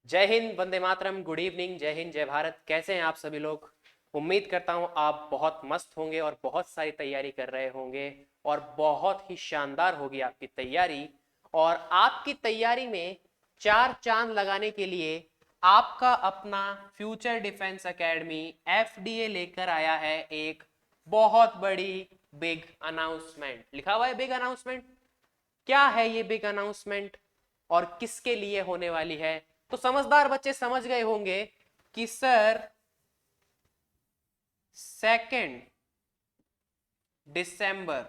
जय Hind, Vande Mataram, good evening, जय हिंद, जय भारत। कैसे हैं आप सभी लोग? उम्मीद करता हूं आप बहुत मस्त होंगे और बहुत सारी तैयारी कर रहे होंगे और बहुत ही शानदार होगी आपकी तैयारी। और आपकी तैयारी में चार चांद लगाने के लिए आपका अपना फ्यूचर डिफेंस एकेडमी एफडीए लेकर आया है एक बहुत बड़ी बिग अनाउंसमेंट। लिखा हुआ है बिग अनाउंसमेंट। क्या है ये बिग अनाउंसमेंट और किसके लिए होने वाली है? तो समझदार बच्चे समझ गए होंगे कि सर 2 दिसंबर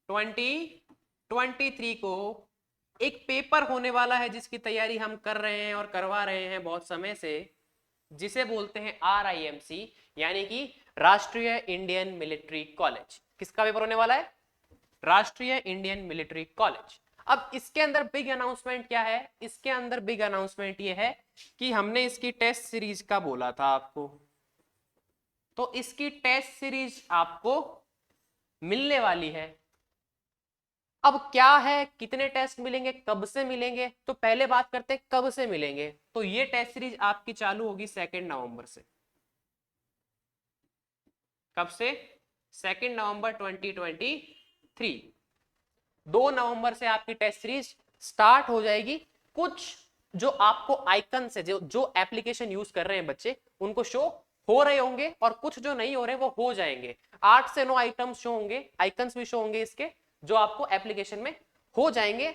2023 को एक पेपर होने वाला है जिसकी तैयारी हम कर रहे हैं और करवा रहे हैं बहुत समय से, जिसे बोलते हैं RIMC, यानी कि राष्ट्रीय इंडियन मिलिट्री कॉलेज। किसका पेपर होने वाला है? राष्ट्रीय इंडियन मिलिट्री कॉलेज। अब इसके अंदर बिग अनाउंसमेंट क्या है? इसके अंदर बिग अनाउंसमेंट ये है कि हमने इसकी टेस्ट सीरीज का बोला था आपको, तो इसकी टेस्ट सीरीज आपको मिलने वाली है। अब क्या है, कितने टेस्ट मिलेंगे, कब से मिलेंगे? तो पहले बात करते हैं कब से मिलेंगे। तो ये टेस्ट सीरीज आपकी चालू होगी 2 नवंबर से। कब से? 2 नवंबर 2023। 2 नवंबर से आपकी टेस्ट सीरीज स्टार्ट हो जाएगी। कुछ जो आपको आइकन से जो एप्लीकेशन यूज कर रहे हैं बच्चे, उनको शो हो रहे होंगे और कुछ जो नहीं हो रहे वो हो जाएंगे। 8 से 9 आइटम्स शो होंगे, आइकन्स भी शो होंगे इसके, जो आपको एप्लीकेशन में हो जाएंगे।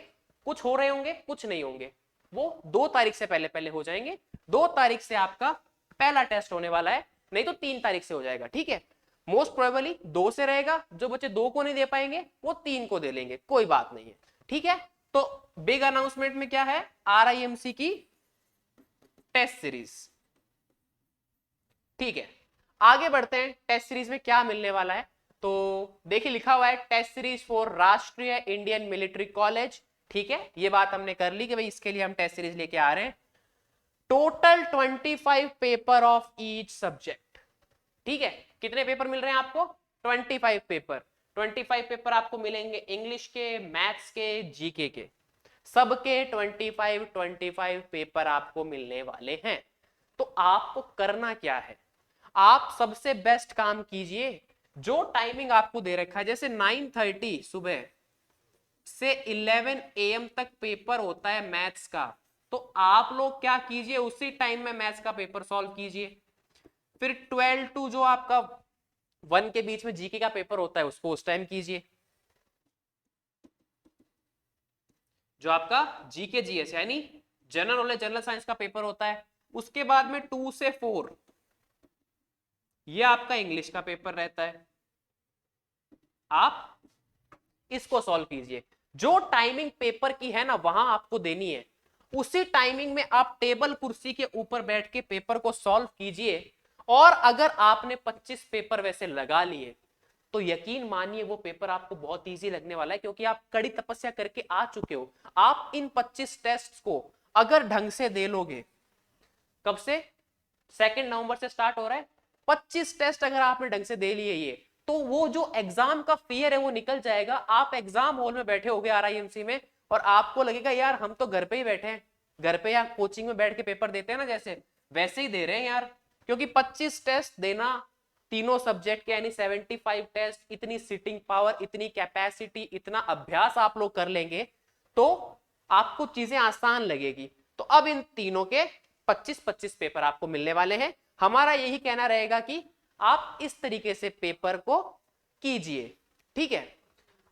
कुछ हो रहे होंगे, कुछ नहीं होंगे। वो 2 तारीख से पहले पहले हो जाएंगे। 2 तारीख से आपका पहला टेस्ट होने वाला है, नहीं तो 3 तारीख से हो जाएगा। ठीक है, मोस्ट प्रोबेबली 2 से रहेगा। जो बच्चे 2 को नहीं दे पाएंगे वो 3 को दे लेंगे, कोई बात नहीं है। ठीक है, तो बिग अनाउंसमेंट में क्या है? RIMC की टेस्ट सीरीज। ठीक है, आगे बढ़ते हैं। टेस्ट सीरीज में क्या मिलने वाला है? तो देखिए लिखा हुआ है टेस्ट सीरीज फॉर राष्ट्रीय इंडियन मिलिट्री कॉलेज। ठीक है, ये बात हमने कर ली कि भाई इसके लिए हम टेस्ट सीरीज लेके आ रहे हैं। Total 25 paper of each subject. ठीक है, कितने पेपर मिल रहे हैं आपको? 25 पेपर। 25 पेपर आपको मिलेंगे इंग्लिश के, मैथ्स के, जीके के, सबके 25 पेपर आपको मिलने वाले हैं। तो आपको करना क्या है? आप सबसे बेस्ट काम कीजिए। जो टाइमिंग आपको दे रखा है, जैसे 9:30 सुबह से 11 AM तक पेपर होता है मैथ्स का, तो आप लोग क्या कीजिए, उसी टाइम में मैथ्स का पेपर सॉल्व कीजिए। फिर 12 टू जो आपका 1 के बीच में जीके का पेपर होता है उसको उस टाइम कीजिए, जो आपका जीके जीएस यानी जनरल नॉलेज जनरल साइंस का पेपर होता है। उसके बाद में 2 से 4 ये आपका इंग्लिश का पेपर रहता है। आप इसको सॉल्व कीजिए। जो टाइमिंग पेपर की है ना वहां आपको देनी है, उसी टाइमिंग में आप टेबल कुर्सी के ऊपर बैठ के पेपर को सॉल्व कीजिए। और अगर आपने 25 पेपर वैसे लगा लिए तो यकीन मानिए वो पेपर आपको बहुत इजी लगने वाला है, क्योंकि आप कड़ी तपस्या करके आ चुके हो। आप इन 25 टेस्ट को अगर ढंग से दे लोगे, कब से? 2 नवंबर से स्टार्ट हो रहा है। 25 टेस्ट अगर आपने ढंग से दे लिए ये, तो वो जो एग्जाम का फियर है वो निकल जाएगा। आप एग्जाम हॉल में बैठे होगे RIMC में, और आपको लगेगा यार हम तो घर पे ही बैठे हैं, घर पे या कोचिंग में बैठ के पेपर देते हैं ना, जैसे वैसे ही दे रहे हैं यार। क्योंकि 25 टेस्ट देना तीनों सब्जेक्ट के, यानी 75 टेस्ट, इतनी सिटिंग पावर, इतनी कैपेसिटी, इतना अभ्यास आप लोग कर लेंगे तो आपको चीजें आसान लगेगी। तो अब इन तीनों के 25-25 पेपर आपको मिलने वाले हैं। हमारा यही कहना रहेगा कि आप इस तरीके से पेपर को कीजिए। ठीक है,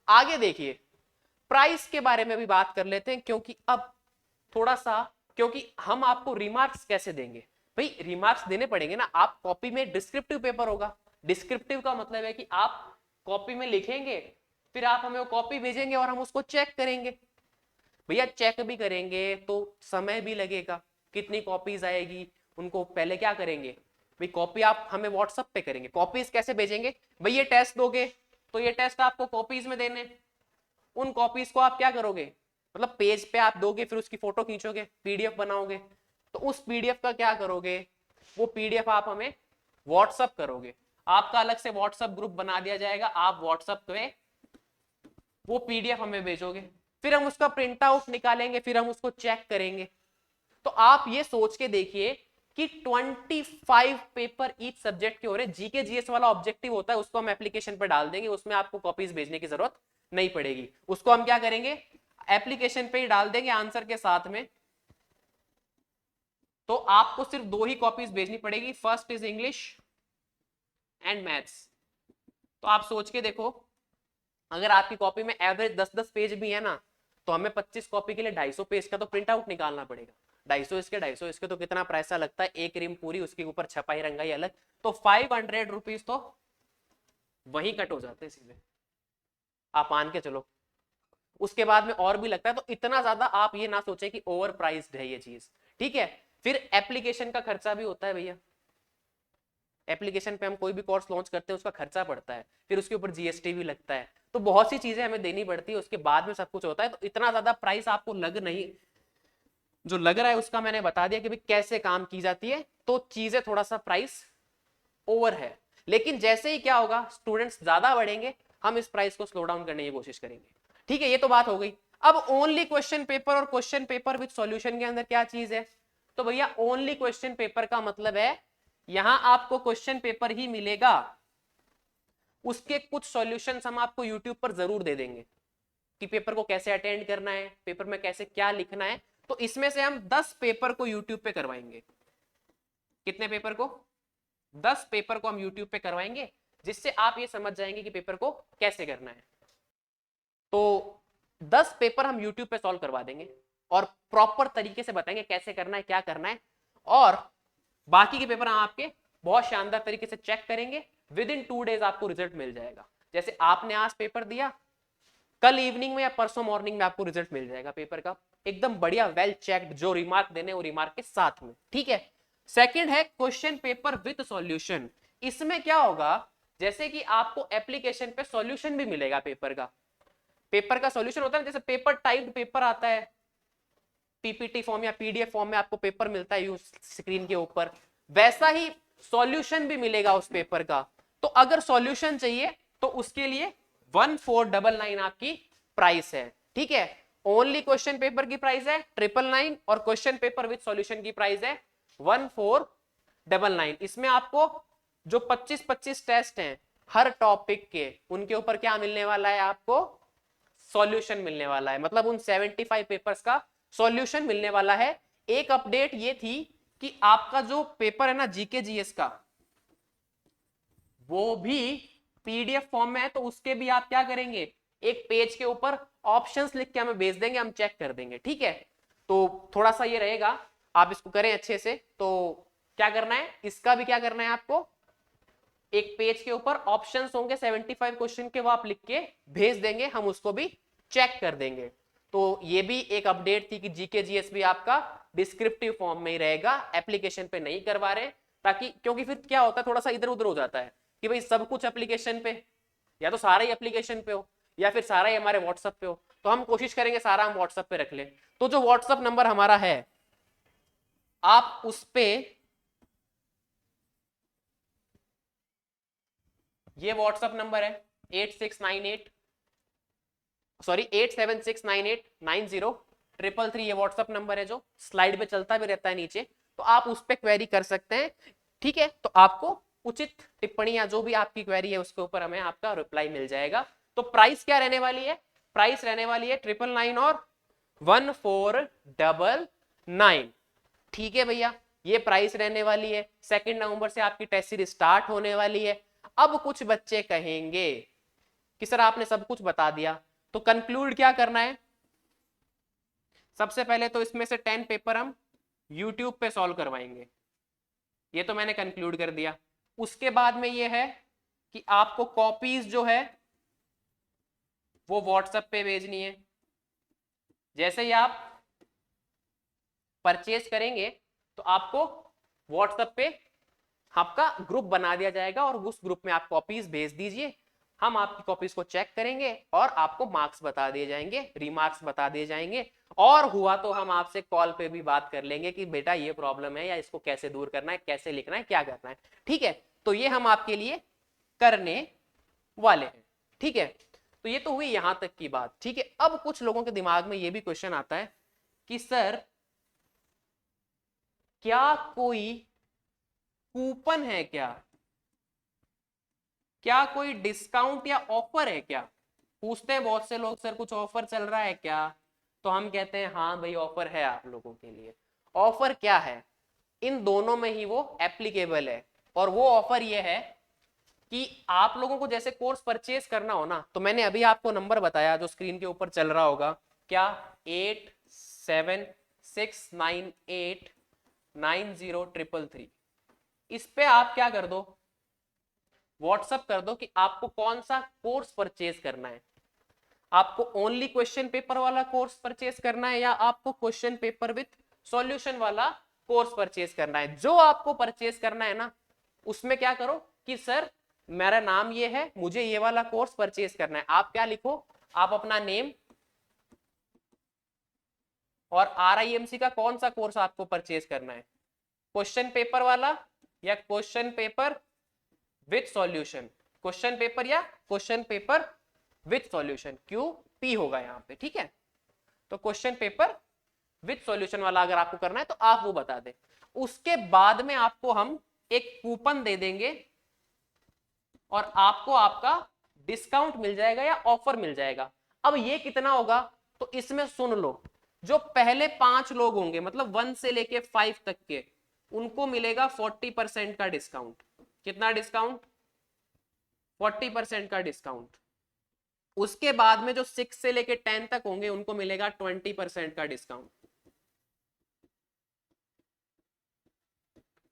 आगे देखिए, प्राइस के बारे में भी बात कर लेते हैं, क्योंकि अब थोड़ा सा, क्योंकि हम आपको रिमार्क्स कैसे देंगे? भाई रिमार्क्स देने पड़ेंगे ना। आप कॉपी में डिस्क्रिप्टिव पेपर होगा। डिस्क्रिप्टिव का मतलब है कि आप कॉपी में लिखेंगे, फिर आप हमें वो कॉपी भेजेंगे और हम उसको चेक करेंगे। भैया चेक भी करेंगे तो समय भी लगेगा, कितनी कॉपीज आएगी, उनको पहले क्या करेंगे भाई, कॉपी आप हमें व्हाट्सएप पे करेंगे, कॉपीज कैसे भेजेंगे भाई? ये टेस्ट दोगे तो ये टेस्ट आपको कॉपीज में देने, उन कॉपीज को आप क्या करोगे, मतलब पेज पे आप दोगे, फिर उसकी फोटो खींचोगे, पीडीएफ बनाओगे, तो उस पीडीएफ का क्या करोगे, वो पीडीएफ आप हमें व्हाट्सएप करोगे। आपका अलग से व्हाट्सएप ग्रुप बना दिया जाएगा, आप व्हाट्सएप पे वो पीडीएफ हमें भेजोगे, फिर हम उसका प्रिंट आउट निकालेंगे, फिर हम उसको चेक करेंगे। तो आप ये सोच के देखिए कि 25 पेपर ईच सब्जेक्ट के हो रहे। जीके जीएस वाला ऑब्जेक्टिव होता है, उसको हम एप्लीकेशन पर डाल देंगे, उसमें आपको कॉपीज भेजने की जरूरत नहीं पड़ेगी। उसको हम क्या करेंगे, एप्लीकेशन पे ही डाल देंगे आंसर के साथ में। तो आपको सिर्फ 2 ही कॉपीज भेजनी पड़ेगी, first is English and maths. तो आप सोच के देखो, अगर आपकी कॉपी में एवरेज 10-10 पेज भी है ना, तो हमें 25 कॉपी के लिए 250 पेज का तो प्रिंट आउट निकालना पड़ेगा। 250 इसके तो कितना पैसा लगता है, एक रिम पूरी, उसके ऊपर छपाई रंगाई अलग, तो 500 रुपीज तो वहीं कट हो जाते हैं सीधे, आप मान के चलो। उसके बाद में और भी लगता है, तो इतना ज्यादा आप ये ना सोचे कि ओवर प्राइस्ड है ये चीज, ठीक है। फिर एप्लीकेशन का खर्चा भी होता है भैया, एप्लीकेशन पे हम कोई भी कोर्स लॉन्च करते हैं उसका खर्चा पड़ता है, फिर उसके ऊपर जीएसटी भी लगता है, तो बहुत सी चीजें हमें देनी पड़ती है, उसके बाद में सब कुछ होता है। तो इतना ज्यादा प्राइस आपको लग नहीं, जो लग रहा है उसका मैंने बता दिया कि भाई कैसे काम की जाती है, तो चीजें थोड़ा सा प्राइस ओवर है। लेकिन जैसे ही क्या होगा, स्टूडेंट्स ज्यादा बढ़ेंगे, हम इस प्राइस को स्लो डाउन करने की कोशिश करेंगे, ठीक है। ये तो बात हो गई। अब ओनली क्वेश्चन पेपर और क्वेश्चन पेपर विद सॉल्यूशन के अंदर क्या चीज है, तो भैया ओनली क्वेश्चन पेपर का मतलब है यहां आपको क्वेश्चन पेपर ही मिलेगा, उसके कुछ सॉल्यूशंस हम आपको यूट्यूब पर जरूर दे देंगे कि पेपर को कैसे अटेंड करना है, पेपर में कैसे क्या लिखना है। तो इसमें से हम 10 पेपर को यूट्यूब पे करवाएंगे। कितने पेपर को, 10 पेपर को हम यूट्यूब पे करवाएंगे, जिससे आप ये समझ जाएंगे कि पेपर को कैसे करना है। तो 10 पेपर हम यूट्यूब पे सॉल्व करवा देंगे और प्रॉपर तरीके से बताएंगे कैसे करना है, क्या करना है, और बाकी के पेपर हम आपके बहुत शानदार तरीके से चेक करेंगे। विद इन 2 डेज आपको रिजल्ट मिल जाएगा। जैसे आपने आज पेपर दिया, कल इवनिंग में या परसों मॉर्निंग में आपको रिजल्ट मिल जाएगा पेपर का, एकदम बढ़िया वेल चेक्ड, जो रिमार्क देने वो रिमार्क के साथ में, ठीक है। सेकंड है क्वेश्चन पेपर विद सॉल्यूशन। इसमें क्या होगा, जैसे कि आपको एप्लीकेशन पे सॉल्यूशन भी मिलेगा पेपर का। पेपर का सॉल्यूशन होता है, जैसे पेपर टाइप्ड पेपर आता है, पीपीटी फॉर्म या पीडीएफ फॉर्म में आपको पेपर मिलता है यूज स्क्रीन के ऊपर, वैसा ही सॉल्यूशन भी मिलेगा उस पेपर का। तो अगर सॉल्यूशन चाहिए तो उसके लिए 1499 आपकी प्राइस है, ठीक है। ओनली क्वेश्चन पेपर की प्राइस है 999 और क्वेश्चन पेपर विद सॉल्यूशन की प्राइस है 1499। इसमें आपको जो 25-25 टेस्ट हैं हर टॉपिक के, उनके ऊपर क्या मिलने वाला है, आपको सॉल्यूशन मिलने वाला है, मतलब उन 75 पेपर्स का सॉल्यूशन मिलने वाला है। एक अपडेट ये थी कि आपका जो पेपर है ना जीके जीएस का, वो भी पीडीएफ फॉर्म में है, तो उसके भी आप क्या करेंगे, एक पेज के ऊपर ऑप्शंस लिख के हमें भेज देंगे, हम चेक कर देंगे, ठीक है। तो थोड़ा सा ये रहेगा, आप इसको करें अच्छे से। तो क्या करना है, इसका भी क्या करना है, आपको एक पेज के ऊपर ऑप्शंस होंगे 75 क्वेश्चन के, वो आप लिख के भेज देंगे, हम उसको भी चेक कर देंगे। तो ये भी एक अपडेट थी कि जीके जीएस भी आपका डिस्क्रिप्टिव फॉर्म में ही रहेगा, एप्लीकेशन पे नहीं करवा रहे, ताकि क्योंकि फिर क्या होता है, थोड़ा सा इधर उधर हो जाता है कि भाई सब कुछ एप्लीकेशन पे, या तो सारा ही एप्लीकेशन पे हो या फिर सारा ही हमारे व्हाट्सएप पे हो। तो हम कोशिश करेंगे सारा हम व्हाट्सएप पे रख लें। तो जो व्हाट्सएप नंबर हमारा है, आप उस पे, ये व्हाट्सएप नंबर है 8769 ये व्हाट्सएप नंबर है जो स्लाइड पे चलता भी रहता है नीचे, तो आप उस पर क्वेरी कर सकते हैं, ठीक है। तो आपको उचित टिप्पणी या जो भी आपकी क्वेरी है उसके ऊपर हमें आपका रिप्लाई मिल जाएगा। तो प्राइस क्या रहने वाली है, प्राइस रहने वाली है 999 और 1499, ठीक है भैया, ये प्राइस रहने वाली है। 2 नवंबर से आपकी टेस्ट सीरीज स्टार्ट होने वाली है। अब कुछ बच्चे कहेंगे कि सर आपने सब कुछ बता दिया, तो कंक्लूड क्या करना है। सबसे पहले तो इसमें से 10 पेपर हम यूट्यूब पे सॉल्व करवाएंगे, ये तो मैंने कंक्लूड कर दिया। उसके बाद में ये है कि आपको कॉपीज जो है वो व्हाट्सएप पे भेजनी है। जैसे ही आप परचेज करेंगे तो आपको व्हाट्सएप पे आपका ग्रुप बना दिया जाएगा और उस ग्रुप में आप कॉपीज भेज दीजिए, हम आपकी कॉपीज को चेक करेंगे और आपको मार्क्स बता दिए जाएंगे, रिमार्क्स बता दिए जाएंगे, और हुआ तो हम आपसे कॉल पे भी बात कर लेंगे कि बेटा ये प्रॉब्लम है या इसको कैसे दूर करना है, कैसे लिखना है, क्या करना है, ठीक है। तो ये हम आपके लिए करने वाले हैं, ठीक है। तो ये तो हुई यहां तक की बात, ठीक है। अब कुछ लोगों के दिमाग में ये भी क्वेश्चन आता है कि सर क्या कोई कूपन है क्या कोई डिस्काउंट या ऑफर है क्या, पूछते हैं बहुत से लोग, सर कुछ ऑफर चल रहा है क्या। तो हम कहते हैं हाँ भाई ऑफर है आप लोगों के लिए। ऑफर क्या है, इन दोनों में ही वो एप्लीकेबल है। और वो ऑफर ये है कि आप लोगों को जैसे कोर्स परचेज करना हो ना, तो मैंने अभी आपको नंबर बताया जो स्क्रीन के ऊपर चल रहा होगा, क्या 8769890333। इस पे आप क्या कर दो, व्हाट्सअप कर दो कि आपको कौन सा कोर्स परचेज करना है। आपको ओनली क्वेश्चन पेपर वाला कोर्स परचेज करना है या आपको क्वेश्चन पेपर विथ सॉल्यूशन वाला कोर्स परचेज करना है। जो आपको परचेज करना है ना, उसमें क्या करो कि सर मेरा नाम ये है, मुझे ये वाला कोर्स परचेज करना है। आप क्या लिखो, आप अपना नेम और RIMC का कौन सा कोर्स आपको परचेज करना है, क्वेश्चन पेपर वाला या question paper with solution, question paper या question paper with solution, QP होगा यहाँ पे, ठीक है। तो क्वेश्चन पेपर विथ सॉल्यूशन वाला अगर आपको करना है तो आप वो बता दें। उसके बाद में आपको हम एक कूपन दे देंगे और आपको आपका डिस्काउंट मिल जाएगा या ऑफर मिल जाएगा। अब ये कितना होगा, तो इसमें सुन लो, जो पहले 5 लोग होंगे मतलब 1 से लेके 5 तक के, उनको मिलेगा 40% का डिस्काउंट। कितना डिस्काउंट, 40% का डिस्काउंट। उसके बाद में जो 6 से लेके 10 तक होंगे उनको मिलेगा 20% का डिस्काउंट।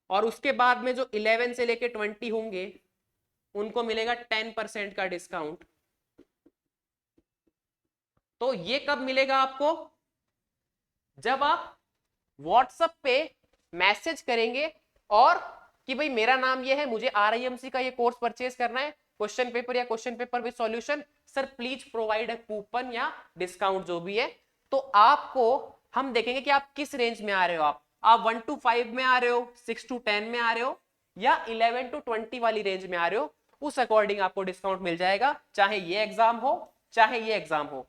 और उसके बाद में जो 11 से लेके 20 होंगे उनको मिलेगा 10% का डिस्काउंट। तो ये कब मिलेगा आपको, जब आप व्हाट्सएप पे मैसेज करेंगे और कि भाई मेरा नाम ये है, मुझे RIMC का ये कोर्स परचेज करना है, क्वेश्चन पेपर या question paper with solution, sir please provide a coupon या डिस्काउंट जो भी है। तो आपको हम देखेंगे कि आप किस रेंज में आ रहे हो, आप 1 to 5 में आ रहे हो, 6 to 10 में आ रहे हो या 11 to 20 वाली रेंज में आ रहे हो, उस अकॉर्डिंग आपको डिस्काउंट मिल जाएगा, चाहे ये एग्जाम हो चाहे ये एग्जाम हो।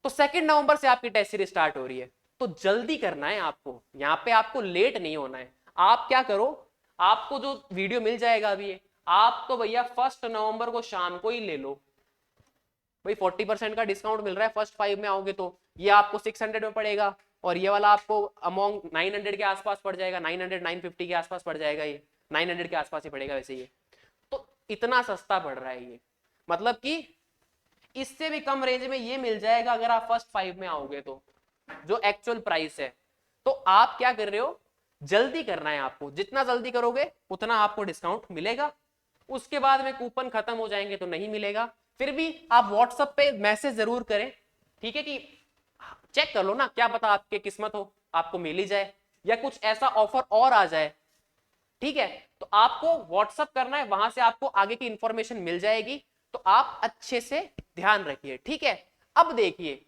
तो 2 नवंबर से आपकी टेस्ट सीरीज स्टार्ट हो रही है, तो जल्दी करना है आपको, यहाँ पे आपको लेट नहीं होना है। आप क्या करो, आपको जो वीडियो मिल जाएगा अभी, आप तो भैया 1 नवंबर को शाम को ही ले लो भाई, 40% का डिस्काउंट मिल रहा है, फर्स्ट 5 में आओगे तो ये आपको 600 में पड़ेगा और ये वाला आपको अमॉन्ग 900 के आसपास पड़ जाएगा, 900 950 के आसपास पड़ जाएगा, ये 900 के आसपास ही पड़ेगा वैसे ये। तो इतना सस्ता पड़ रहा है ये, मतलब कि इससे भी कम रेंज में ये मिल जाएगा अगर आप फर्स्ट 5 में आओगे तो, जो एक्चुअल प्राइस है। तो आप क्या कर रहे हो, जल्दी करना है आपको, जितना जल्दी करोगे उतना आपको डिस्काउंट मिलेगा। उसके बाद में कूपन खत्म हो जाएंगे तो नहीं मिलेगा। फिर भी आप व्हाट्सएप पे मैसेज जरूर करें, ठीक है, कि चेक कर लो ना, क्या पता आपकी किस्मत हो आपको मिल ही जाए या कुछ ऐसा ऑफर और आ जाए, ठीक है। तो आपको व्हाट्सएप करना है, वहां से आपको आगे की इंफॉर्मेशन मिल जाएगी। तो आप अच्छे से ध्यान रखिए, ठीक है। अब देखिए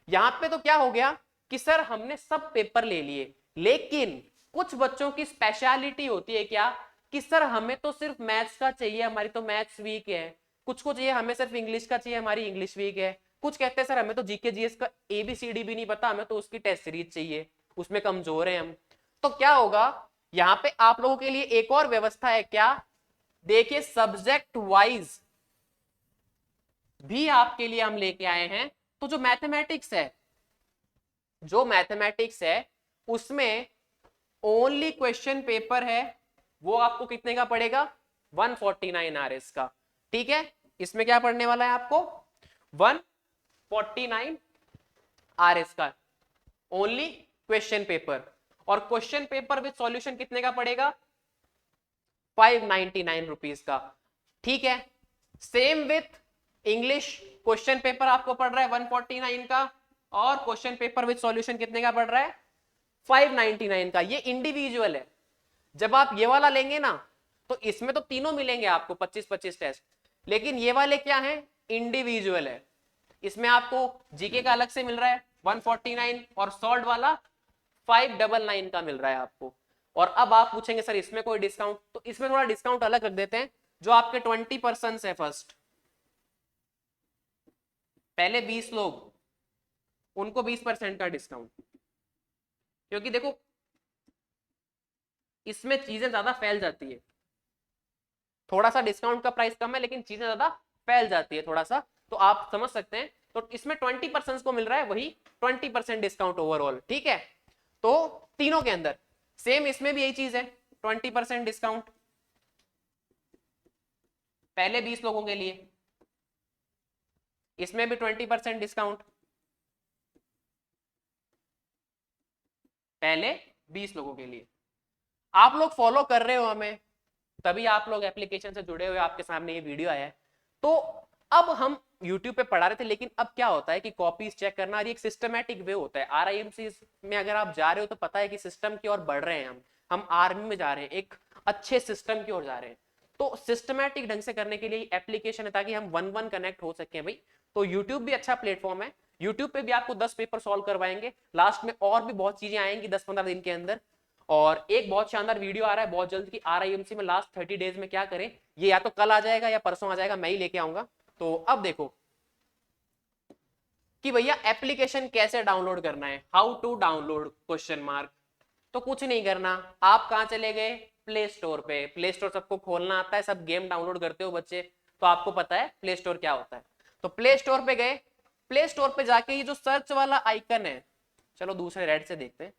यहां पे तो क्या हो गया कि सर हमने सब पेपर ले लिए, लेकिन कुछ बच्चों की स्पेशलिटी होती है क्या कि सर हमें तो सिर्फ मैथ्स का चाहिए, हमारी तो मैथ्स वीक है। कुछ को चाहिए हमें सिर्फ इंग्लिश का चाहिए, हमारी इंग्लिश वीक है। कुछ कहते हैं सर हमें तो जीके जीएस का ABCD भी नहीं पता, हमें तो उसकी टेस्ट सीरीज चाहिए, उसमें कमजोर है हम। तो क्या होगा, यहाँ पे आप लोगों के लिए एक और व्यवस्था है, क्या देखिए, सब्जेक्ट वाइज भी आपके लिए हम लेके आए हैं। तो जो मैथमेटिक्स है उसमें ओनली क्वेश्चन पेपर है, वो आपको कितने का पड़ेगा, 149 RS का, ठीक है। इसमें क्या पढ़ने वाला है आपको, 149 RS का ओनली क्वेश्चन पेपर। और क्वेश्चन पेपर विद सॉल्यूशन कितने का पड़ेगा, 599 रुपीज का, ठीक है। Same with English, question paper आपको पड़ रहा है 149 का और क्वेश्चन पेपर विद सॉल्यूशन कितने का पड़ रहा है, 599 का। ये इंडिविजुअल है। जब आप ये वाला लेंगे ना तो इसमें तो तीनों मिलेंगे आपको 25-25 टेस्ट, लेकिन ये वाले क्या है, इंडिविजुअल है। इसमें आपको जीके का अलग से मिल रहा है 149 और सॉल्व वाला 599 का मिल रहा है आपको। और अब आप पूछेंगे सर इसमें कोई डिस्काउंट, तो इसमें थोड़ा डिस्काउंट अलग रख देते हैं, जो आपके 20% है फर्स्ट, पहले 20 लोग, उनको 20% का डिस्काउंट, क्योंकि देखो इसमें चीजें ज्यादा फैल जाती है, थोड़ा सा डिस्काउंट का प्राइस कम है लेकिन चीजें ज्यादा फैल जाती है थोड़ा सा, तो आप समझ सकते हैं। तो इसमें 20% को मिल रहा है वही 20% डिस्काउंट ओवरऑल, ठीक है। तो तीनों के अंदर सेम इसमें भी यही चीज है, 20% डिस्काउंट पहले 20 लोगों के लिए, इसमें भी 20% डिस्काउंट पहले 20 लोगों के लिए। आप लोग फॉलो कर रहे हो हमें, तभी आप लोग एप्लीकेशन से जुड़े हुए, आपके सामने ये वीडियो आया है। तो अब हम YouTube पे पढ़ा रहे थे, लेकिन अब क्या होता है कि कॉपीज चेक करना एक सिस्टमैटिक वे होता है। RIMC में अगर आप जा रहे हो तो पता है कि सिस्टम की ओर बढ़ रहे हैं, हम आर्मी में जा रहे हैं, एक अच्छे सिस्टम की ओर जा रहे हैं। तो सिस्टमैटिक ढंग से करने के लिए एप्लीकेशन है ताकि हम वन वन कनेक्ट हो सके भाई। तो YouTube भी अच्छा प्लेटफॉर्म है, YouTube पे भी आपको 10 पेपर सॉल्व करवाएंगे, लास्ट में और भी बहुत चीजें आएंगी 10-15 दिन के अंदर। और एक बहुत शानदार वीडियो आ रहा है बहुत जल्द कि RIMC में लास्ट 30 डेज में क्या करें, ये या तो कल आ जाएगा या परसों आ जाएगा, मैं ही लेके आऊंगा। तो अब देखो कि भैया एप्लीकेशन कैसे डाउनलोड करना है, how to download question mark. तो कुछ नहीं करना, आप कहां चले गए, प्ले स्टोर पे। प्ले स्टोर सबको खोलना आता है, सब गेम डाउनलोड करते हो बच्चे, तो आपको पता है प्ले स्टोर क्या होता है। तो प्ले स्टोर पे गए, प्ले स्टोर पे जाके ये जो सर्च वाला आइकन है, चलो दूसरे रेड से देखते हैं,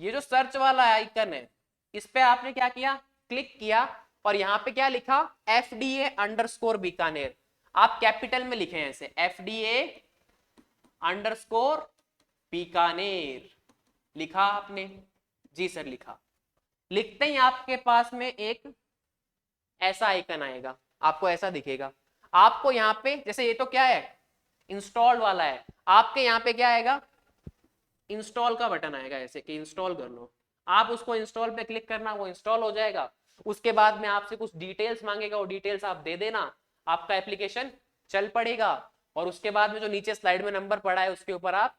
ये जो सर्च वाला आइकन है इस पे आपने क्या किया, क्लिक किया, और यहां पे क्या लिखा, FDA_बीकानेर। आप कैपिटल में लिखे हैं ऐसे, FDA_बीकानेर लिखा आपने, जी सर लिखा। लिखते ही आपके पास में एक ऐसा आइकन आएगा, आपको ऐसा दिखेगा। आपको यहाँ पे जैसे ये तो क्या है, इंस्टॉल वाला है, आपके यहाँ पे क्या आएगा, इंस्टॉल का बटन आएगा ऐसे कि इंस्टॉल कर लो। आप उसको इंस्टॉल पे क्लिक करना, वो इंस्टॉल हो जाएगा। उसके बाद में आपसे कुछ डिटेल्स मांगेगा, वो डिटेल्स आप दे देना, आपका एप्लीकेशन चल पड़ेगा। और उसके बाद में जो नीचे स्लाइड में नंबर पड़ा है उसके ऊपर आप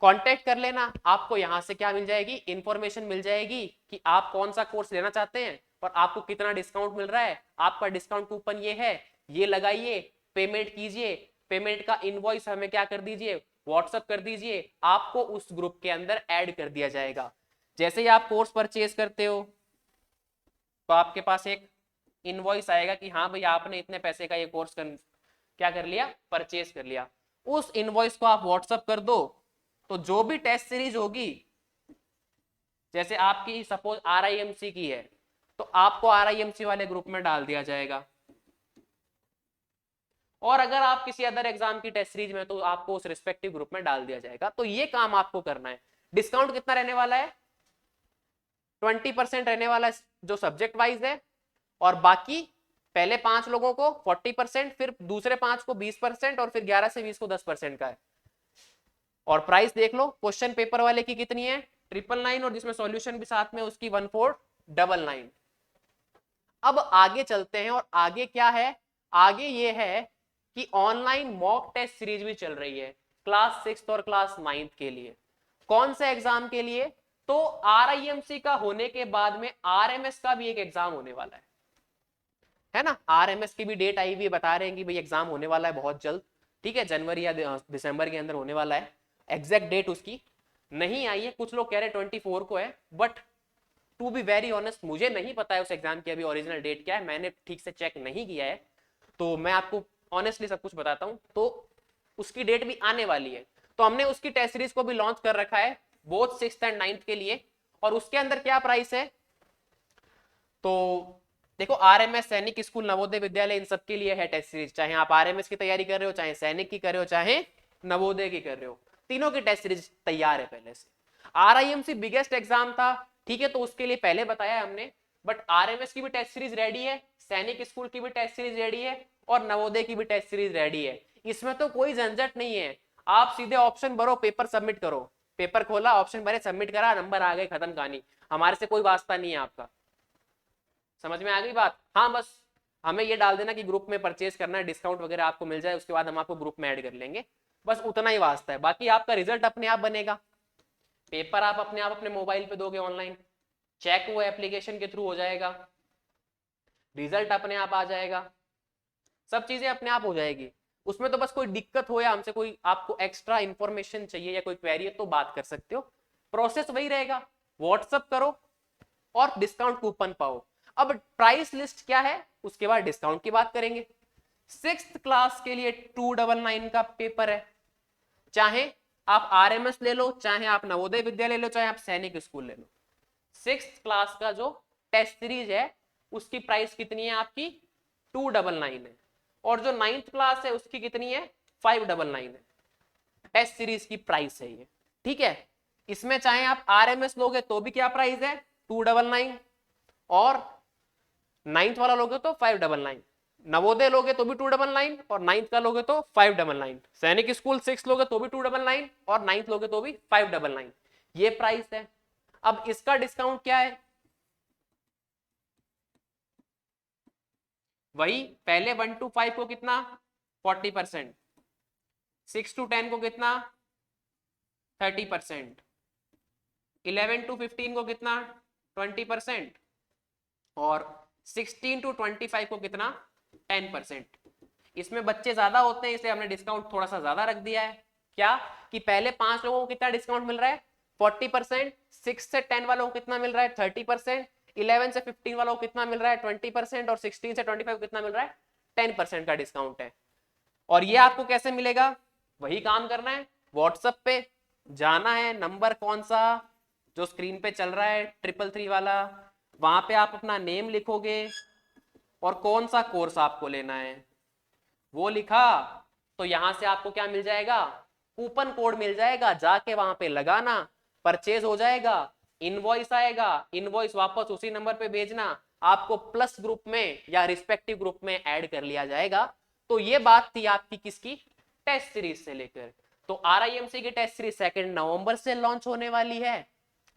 कांटेक्ट कर लेना। आपको यहां से क्या मिल जाएगी, इंफॉर्मेशन मिल जाएगी कि आप कौन सा कोर्स लेना चाहते हैं और आपको कितना डिस्काउंट मिल रहा है। आपका डिस्काउंट कूपन ये है, ये लगाइए, पेमेंट कीजिए, पेमेंट का इनवॉइस हमें क्या कर दीजिए, व्हाट्सएप कर दीजिए, आपको उस ग्रुप के अंदर ऐड कर दिया जाएगा। जैसे ही आप कोर्स परचेज करते हो तो आपके पास एक इनवॉइस आएगा कि हाँ भाई आपने इतने पैसे का ये कोर्स क्या कर लिया, परचेज कर लिया। उस इनवॉइस को आप व्हाट्सएप कर दो, तो जो भी टेस्ट सीरीज होगी, जैसे आपकी सपोज RIMC की है, तो आपको RIMC वाले ग्रुप में डाल दिया जाएगा। और अगर आप किसी अदर एग्जाम की टेस्ट सीरीज में तो आपको उस रिस्पेक्टिव ग्रुप में डाल दिया जाएगा। तो ये काम आपको करना है। डिस्काउंट कितना रहने वाला है, 20% रहने वाला है जो सब्जेक्ट वाइज है, और बाकी पहले 5 लोगों को 40%, फिर दूसरे 5 को 20%, और फिर 11 से 20 को 10% का है। और प्राइस देख लो, क्वेश्चन पेपर वाले की कितनी है, 999, और जिसमें सॉल्यूशन भी साथ में उसकी 1499। अब आगे चलते हैं, और आगे क्या है, आगे ये है कि ऑनलाइन मॉक टेस्ट सीरीज भी चल रही है क्लास 6 और क्लास 9 के लिए। कौन से एग्जाम के लिए, तो RIMC का होने के बाद में RMS का भी एक एग्जाम होने वाला है ना। RMS की भी डेट आई हुई, बता रहे हैं कि भाई एग्जाम होने वाला है बहुत जल्द, ठीक है, जनवरी या दिसंबर के अंदर होने वाला है। एग्जैक्ट डेट उसकी नहीं आई है, कुछ लोग कह रहे 24 को है, but to be very honest मुझे नहीं पता है उस एग्जाम की अभी ओरिजिनल डेट क्या है, मैंने ठीक से चेक नहीं किया है, तो मैं आपको ऑनेस्टली सब कुछ बताता हूँ। तो उसकी डेट भी आने वाली है, तो हमने उसकी टेस्ट सीरीज को भी लॉन्च कर रखा है बोथ 6th एंड 9th के लिए। और उसके अंदर क्या प्राइस है, तो देखो RMS, सैनिक स्कूल, नवोदय विद्यालय, इन सब के लिए है टेस्ट सीरीज। चाहे आप RMS की तैयारी कर रहे हो, चाहे सैनिक की कर रहे हो, चाहे नवोदय की कर रहे हो, तीनों की टेस्ट सीरीज तैयार है पहले से। RIMC बिगेस्ट एग्जाम था, ठीक है, तो उसके लिए पहले बताया हमने, बट RMS की भी टेस्ट सीरीज रेडी है, सैनिक स्कूल की भी टेस्ट सीरीज रेडी है, और नवोदय की भी टेस्ट सीरीज रेडी है। इसमें तो कोई झंझट नहीं है, आप सीधे ऑप्शन भरो, पेपर सबमिट करो, पेपर खोला, ऑप्शन भरे, सबमिट करा, नंबर आ गए, खत्म कहानी। हमारे से कोई वास्ता नहीं है आपका। समझ में आ गई बात। हाँ बस हमें ये डाल देना कि ग्रुप में परचेज करना है, डिस्काउंट वगैरह आपको मिल जाए, उसके बाद हम आपको ग्रुप में ऐड कर लेंगे, बस उतना ही वास्ता है। बाकी आपका रिजल्ट अपने आप बनेगा, पेपर आप अपने मोबाइल पे दोगे ऑनलाइन, चेक वो एप्लीकेशन के थ्रू हो जाएगा, रिजल्ट अपने आप आ जाएगा, सब चीजें अपने आप हो जाएगी। उसमें तो बस कोई दिक्कत हो या हमसे कोई आपको एक्स्ट्रा इंफॉर्मेशन चाहिए या कोई क्वेरी है तो बात कर सकते हो। प्रोसेस वही रहेगा, व्हाट्सअप करो और डिस्काउंट कूपन पाओ। अब प्राइस लिस्ट क्या है उसके बाद डिस्काउंट की बात करेंगे। 6th क्लास के लिए 299 का पेपर है, चाहे आप आरएमएस ले लो, चाहे आप नवोदय विद्यालय ले लो, चाहे आप सैनिक स्कूल ले लो। 6th क्लास का जो टेस्ट सीरीज है उसकी प्राइस कितनी है आपकी 299 है, और जो 9th क्लास है उसकी कितनी है 599 है। टेस्ट सीरीज की प्राइस है ये, ठीक है। इसमें चाहे आप आरएमएस लोगे तो भी क्या प्राइस है 299, और 9th वाला लोगे तो 599, नवोदय लोगे तो भी 299 और 9th का लोगे तो 599, सैनिक स्कूल 6 लोगे तो भी 299 और 9th लोगे तो भी 599, ये प्राइस है। अब इसका डिस्काउंट क्या है, वही पहले 1 to 5 को कितना 40%, 6 to 10 को कितना 30%, 11 to 15 को कितना 20%, और 16 to 25 को कितना 10%। इसमें बच्चे ज्यादा होते हैं इसलिए हमने डिस्काउंट थोड़ा सा ज्यादा रख दिया है। क्या कि पहले 5 लोगों को कितना डिस्काउंट मिल रहा है 40%, 6 से 10 वालों को कितना मिल रहा है 30%, 11 से 15 वालों को कितना मिल रहा है 20%, और 16 से 25 को कितना मिल रहा है 10% का डिस्काउंट है। और ये आपको कैसे मिलेगा, वही काम करना है, व्हाट्सएप पे जाना है, नंबर कौन सा जो स्क्रीन पे चल रहा है 333 वाला, वहां पे आप अपना नेम लिखोगे और कौन सा कोर्स आपको लेना है वो लिखा, तो यहां से आपको क्या मिल जाएगा कूपन कोड मिल जाएगा, जाके वहां पे लगाना, परचेज हो जाएगा, इनवॉइस आएगा, इनवॉइस वापस उसी नंबर पे भेजना, आपको प्लस ग्रुप में या रिस्पेक्टिव ग्रुप में ऐड कर लिया जाएगा। तो ये बात थी आपकी किसकी टेस्ट सीरीज से लेकर। तो आरआईएमसी की टेस्ट सीरीज 2 नवंबर से लॉन्च होने वाली है,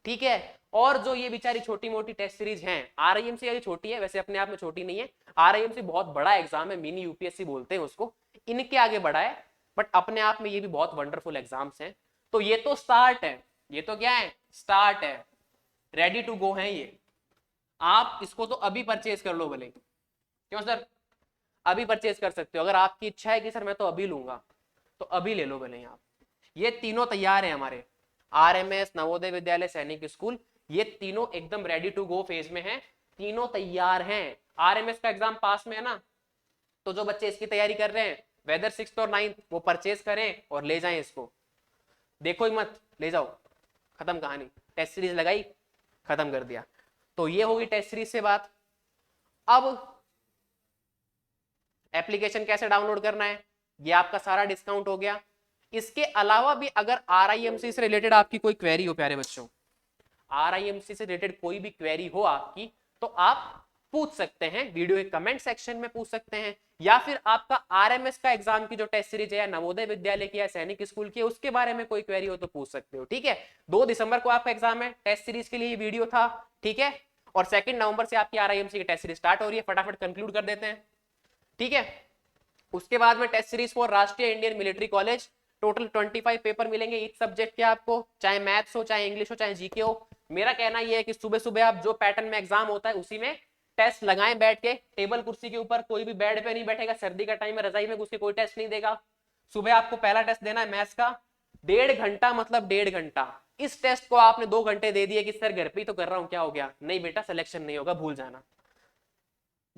ठीक है। और जो ये बेचारी छोटी मोटी टेस्ट सीरीज हैं, आरआईएमसी वाली छोटी है वैसे, अपने आप में छोटी नहीं है, आरआईएमसी बहुत बड़ा एग्जाम है, मिनी यूपीएससी बोलते हैं उसको, इनके आगे बड़ा है, बट अपने आप में ये भी बहुत वंडरफुल एग्जाम्स हैं। तो ये तो स्टार्ट है, ये तो क्या है स्टार्ट है, रेडी टू गो है ये। आप इसको तो अभी परचेज कर लो भले, क्यों सर अभी परचेज कर सकते हो, अगर आपकी इच्छा है कि सर मैं तो अभी लूंगा तो अभी ले लो भले आप। ये तीनों तैयार है हमारे, आरएमएस, नवोदय विद्यालय, सैनिक स्कूल, ये तीनों एकदम रेडी टू गो फेज में हैं, तीनों तैयार हैं। आरएमएस का एग्जाम पास में है ना, तो जो बच्चे इसकी तैयारी कर रहे हैं वेदर 6th और 9th वो परचेज करें और ले जाएं इसको, देखो ही मत, ले जाओ, खत्म कहानी, टेस्ट सीरीज लगाई खत्म कर दिया। तो ये होगी टेस्ट सीरीज से बात। अब एप्लीकेशन कैसे डाउनलोड करना है, ये आपका सारा डिस्काउंट हो गया। इसके अलावा भी अगर आरआईएमसी से रिलेटेड आपकी कोई क्वेरी हो प्यारे बच्चों, आरआईएमसी से रिलेटेड कोई भी क्वेरी हो आपकी, तो आप पूछ सकते हैं, वीडियो के कमेंट सेक्शन में पूछ सकते हैं, या फिर आपका आरएमएस का एग्जाम की जो टेस्ट सीरीज है, नवोदय विद्यालय की या सैनिक स्कूल की, उसके बारे में कोई क्वेरी हो तो पूछ सकते हो, ठीक है। 2 दिसंबर को आपका एग्जाम है, टेस्ट सीरीज के लिए वीडियो था, ठीक है, और 2 नवंबर से आपकी आरआईएमसी की टेस्ट सीरीज स्टार्ट हो रही है, फटाफट कंक्लूड कर देते हैं, ठीक है। उसके बाद में टेस्ट सीरीज फॉर राष्ट्रीय Indian military college, total 25 paper मिलेंगे ईच सब्जेक्ट के आपको, चाहे मैथ्स हो, चाहे इंग्लिश हो, चाहे जीके हो। मेरा कहना यह है कि सुबह सुबह आप जो पैटर्न में एग्जाम होता है उसी में टेस्ट लगाएं बैठ के, टेबल कुर्सी के ऊपर, कोई भी बेड पे नहीं बैठेगा, सर्दी का टाइम है रजाई में घुस के कोई टेस्ट नहीं देगा। सुबह आपको पहला टेस्ट देना है मैथ्स का, 1.5 घंटा, मतलब 1.5 घंटा। इस टेस्ट को आपने 2 घंटे दे दिए कि सर घर पे ही तो कर रहा हूं क्या हो गया, नहीं बेटा सिलेक्शन नहीं होगा, भूल जाना।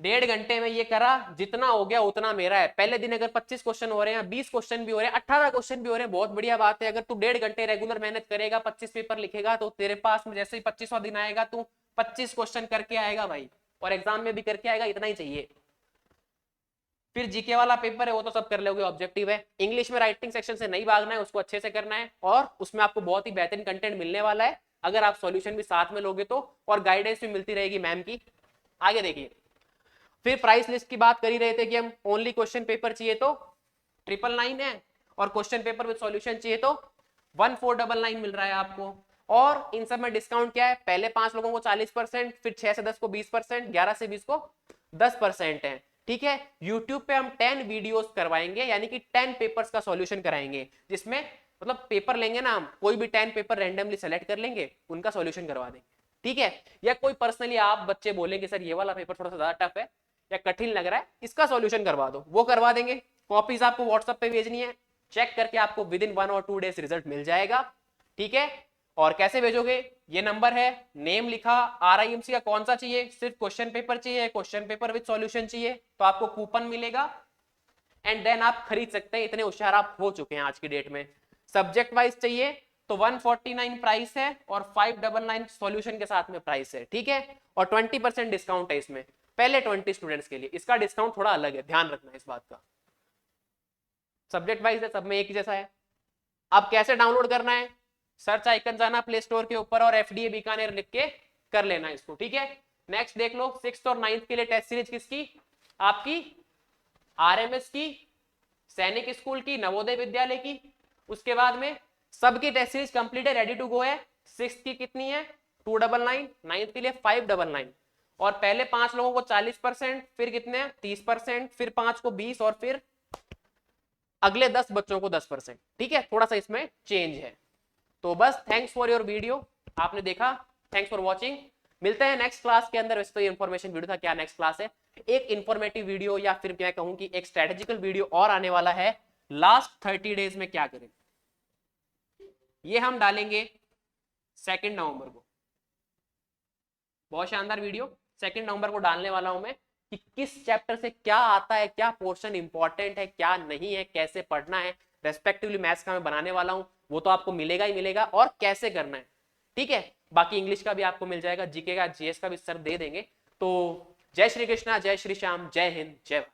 1.5 घंटे में ये करा, जितना हो गया उतना मेरा है। पहले दिन अगर 25 क्वेश्चन हो रहे हैं, 20 क्वेश्चन भी हो रहे हैं, 18 क्वेश्चन भी हो रहे हैं, बहुत बढ़िया बात है। अगर तू 1.5 घंटे रेगुलर मेहनत करेगा, 25 पेपर लिखेगा, तो तेरे पास में जैसे ही 25वां दिन आएगा तू 25 क्वेश्चन करके आएगा भाई, और एग्जाम में भी करके आएगा, इतना ही चाहिए। फिर जीके वाला पेपर है वो तो सब कर लोगे, ऑब्जेक्टिव है। इंग्लिश में राइटिंग सेक्शन से नहीं भागना है, उसको अच्छे से करना है, और उसमें आपको बहुत ही बेहतरीन कंटेंट मिलने वाला है अगर आप सॉल्यूशन भी साथ में लोगे तो, और गाइडेंस भी मिलती रहेगी मैम की। आगे देखिए, फिर प्राइस लिस्ट की बात कर ही रहे थे कि हम ओनली क्वेश्चन पेपर चाहिए तो 999 है, और क्वेश्चन पेपर विद सॉल्यूशन चाहिए तो 1499 मिल रहा है आपको। और इन सब में डिस्काउंट क्या है, पहले 5 लोगों को 40%, फिर 6 से 10 को 20%, 11 से 20 को 10% है, ठीक है। यूट्यूब पे हम 10 वीडियोस करवाएंगे, यानी कि 10 पेपर्स का सॉल्यूशन कराएंगे, जिसमें मतलब पेपर लेंगे ना हम, कोई भी 10 पेपर रैंडमली सेलेक्ट कर लेंगे, उनका सॉल्यूशन करवा देंगे, ठीक है। या कोई पर्सनली आप बच्चे बोलेंगे सर ये वाला पेपर थोड़ा सा ज्यादा टफ है या कठिन लग रहा है, इसका सॉल्यूशन करवा दो, वो करवा देंगे, कॉपीज आपको व्हाट्सएप पे भेजनी है, चेक करके आपको विद इन 1 और 2 डेज रिजल्ट मिल जाएगा। ठीक है, और कैसे भेजोगे, ये नंबर है, नेम लिखा, RIMC का कौन सा चाहिए, सिर्फ क्वेश्चन पेपर चाहिए, क्वेश्चन पेपर विद सॉल्यूशन चाहिए, तो आपको कूपन मिलेगा एंड देन आप खरीद सकते हैं, इतने होशियार आप हो चुके हैं आज की डेट में। सब्जेक्ट वाइज चाहिए तो 149 प्राइस है और 599 सॉल्यूशन के साथ में प्राइस है। ठीक है, और 20% डिस्काउंट है इसमें, पहले 20 स्टूडेंट्स के लिए। इसका डिस्काउंट थोड़ा अलग है, ध्यान रखना इस बात का। सब्जेक्ट वाइज है, सब में एक ही जैसा है। अब कैसे डाउनलोड करना है, सर्च आइकन जाना प्ले स्टोर के ऊपर और FDA बीकानेर लिख के कर लेना इसको। ठीक है, नेक्स्ट देख लो, 6th और 9th के लिए टेस्ट सीरीज किसकी, आपकी RMS की, सैनिक स्कूल की, नवोदय विद्यालय की। उसके बाद में सबकी टेस्ट सीरीज कंप्लीट है, रेडी टू गो है। 6th की कितनी है 299, 9th के लिए 599, और पहले 5 लोगों को 40%, फिर कितने 30%, फिर 5 को 20 और फिर अगले 10 बच्चों को 10%। ठीक है, थोड़ा सा इसमें चेंज है। तो बस थैंक्स फॉर योर वीडियो, आपने देखा, थैंक्स फॉर वॉचिंग। मिलते हैं नेक्स्ट क्लास के अंदर। वैसे तो ये इंफॉर्मेशन वीडियो था, क्या नेक्स्ट क्लास है, एक इंफॉर्मेटिव वीडियो या फिर मैं कहूं कि एक स्ट्रेटेजिकल वीडियो और आने वाला है, लास्ट 30 डेज में क्या करें, ये हम डालेंगे 2 नवंबर को। बहुत शानदार वीडियो 2 नवंबर को डालने वाला हूं मैं, कि किस चैप्टर से क्या आता है, क्या पोर्शन इंपॉर्टेंट है, क्या नहीं है, कैसे पढ़ना है, रेस्पेक्टिवली मैथ्स का मैं बनाने वाला हूं, वो तो आपको मिलेगा ही मिलेगा, और कैसे करना है। ठीक है, बाकी इंग्लिश का भी आपको मिल जाएगा, जीके का, GS का भी सर दे देंगे। तो जय श्री कृष्णा, जय श्री श्याम, जय हिंद, जय भारत।